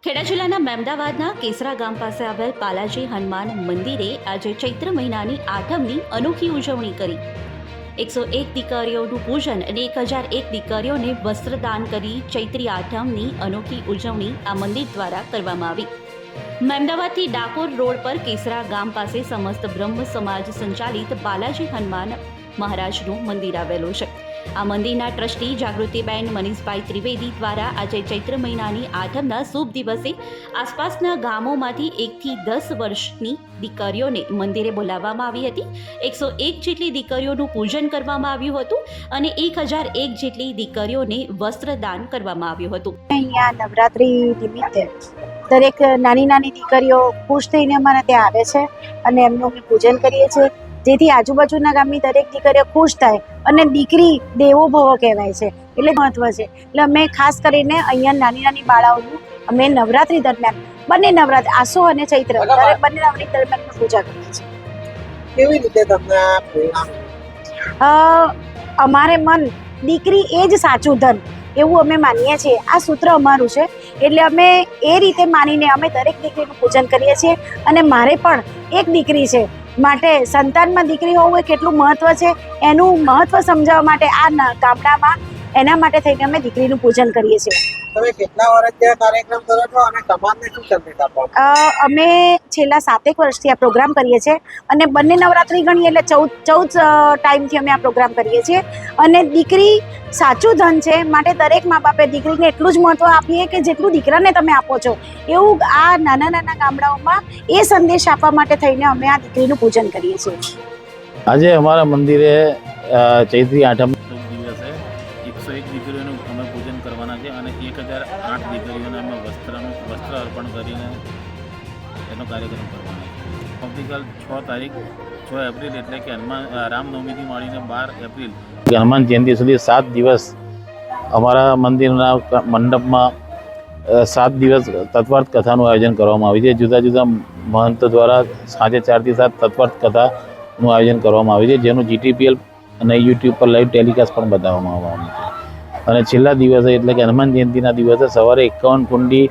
ખેડા જિલ્લાના મહેમદાવાદના કેસરા ગામ પાસે આવેલ બાલાજી હનુમાન મંદિરે આજે ચૈત્ર મહિનાની આઠમની અનોખી ઉજવણી કરી 101 દીકરીઓનું પૂજન અને 1001 દીકરીઓને વસ્ત્રદાન કરી ચૈત્રી આઠમની અનોખી ઉજવણી આ મંદિર દ્વારા કરવામાં આવી। મહેમદાવાદથી ડાકોર રોડ પર કેસરા ગામ પાસે સમસ્ત બ્રહ્મ સમાજ સંચાલિત બાલાજી હનુમાન મહારાજનું મંદિર આવેલું છે। આ મંદિરના ટ્રસ્ટી જાગૃતિબેન મનીષભાઈ ત્રિવેદી દ્વારા આજે ચૈત્ર મહિનાની આઠમના શુભ દિવસે આસપાસના ગામોમાંથી 1 થી 10 વર્ષની દીકરીઓને મંદિરે બોલાવવામાં આવી હતી। 101 જેટલી દીકરીઓનું પૂજન કરવામાં આવ્યું હતું અને 1001 જેટલી દીકરીઓને વસ્ત્રદાન કરવામાં આવ્યું હતું। અહીંયા નવરાત્રી નિમિત્તે દરેક નાની નાની દીકરીઓ ખુશ થઈને અમારા ત્યાં આવે છે અને એમનું અમે પૂજન કરીએ છીએ, જેથી આજુબાજુના ગામની દરેક દીકરીઓ ખુશ થાય અને દીકરી દેવો ભવ કહેવાય છે, એટલે મહત્વ છે। એટલે અમે ખાસ કરીને અહીંયા નાની નાની બાળાઓનું અમે નવરાત્રી દરમિયાન બંને નવરાત્રી આસો અને ચૈત્ર બંને નવરાત્રી દરમિયાન પૂજા કરીએ છીએ। કેવી રીતે તમને આ પ્રેરણા? અમારે મન દીકરી એ જ સાચું ધન એવું અમે માનીએ છીએ। આ સૂત્ર અમારું છે, એટલે અમે એ રીતે માનીને અમે દરેક દીકરીનું પૂજન કરીએ છીએ। અને મારે પણ એક દીકરી છે, માટે સંતાનમાં દીકરી હોવું એ કેટલું મહત્વ છે એનું મહત્વ સમજાવવા માટે આ ગામડામાં એના માટે થઈને અમે દીકરીનું પૂજન કરીએ છીએ। તમે કેટલા વર્ષથી આ કાર્યક્રમ કરો છો અને સમાજને શું સંદેશ આપો? અમે છેલ્લા 7 વર્ષથી આ પ્રોગ્રામ કરીએ છીએ અને બંને નવરાત્રી ગણીએ એટલે 14 ટાઈમથી અમે આ પ્રોગ્રામ કરીએ છીએ। અને દીકરી સાચું ધન છે, માટે દરેક મા બાપે દીકરીને એટલું જ મહત્વ આપીએ કે જેટલું દીકરાને તમે આપો છો, એવું આ નાના નાના ગામડાઓમાં એ સંદેશ આપવા માટે થઈને અમે આ દીકરીનું પૂજન કરીએ છીએ। આજે અમારા મંદિરે ચૈત્રી આઠમ દિવસે 101 દીકરીઓનું અમે પૂજન કરવાના છે અને 1008 દીકરીઓને અમે વસ્ત્ર અર્પણ કરીને એનો કાર્યક્રમ કરવાનો છે। આવતીકાલ 6 એપ્રિલ એટલે કે રામનવમીથી માંડીને 12 એપ્રિલ હનુમાન જયંતિ સુધી 7 દિવસ અમારા મંદિરના મંડપમાં 7 દિવસ તત્વાર્થ કથાનું આયોજન કરવામાં આવ્યું છે। જુદા જુદા મહંત દ્વારા સાંજે 4 થી 7 તત્વાર્થ કથાનું આયોજન કરવામાં આવ્યું છે, જેનું GTPL અને YouTube પર લાઈવ ટેલિકાસ્ટ પણ બતાવવામાં આવવાનું છે। અને છેલ્લા દિવસે એટલે કે હનુમાન જયંતિના દિવસે સવારે 51 કુંડી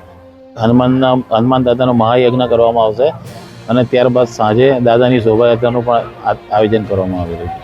હનુમાન દાદાનો મહાયજ્ઞ કરવામાં આવશે અને ત્યારબાદ સાંજે દાદાની શોભાયાત્રાનું પણ આયોજન કરવામાં આવેલું છે।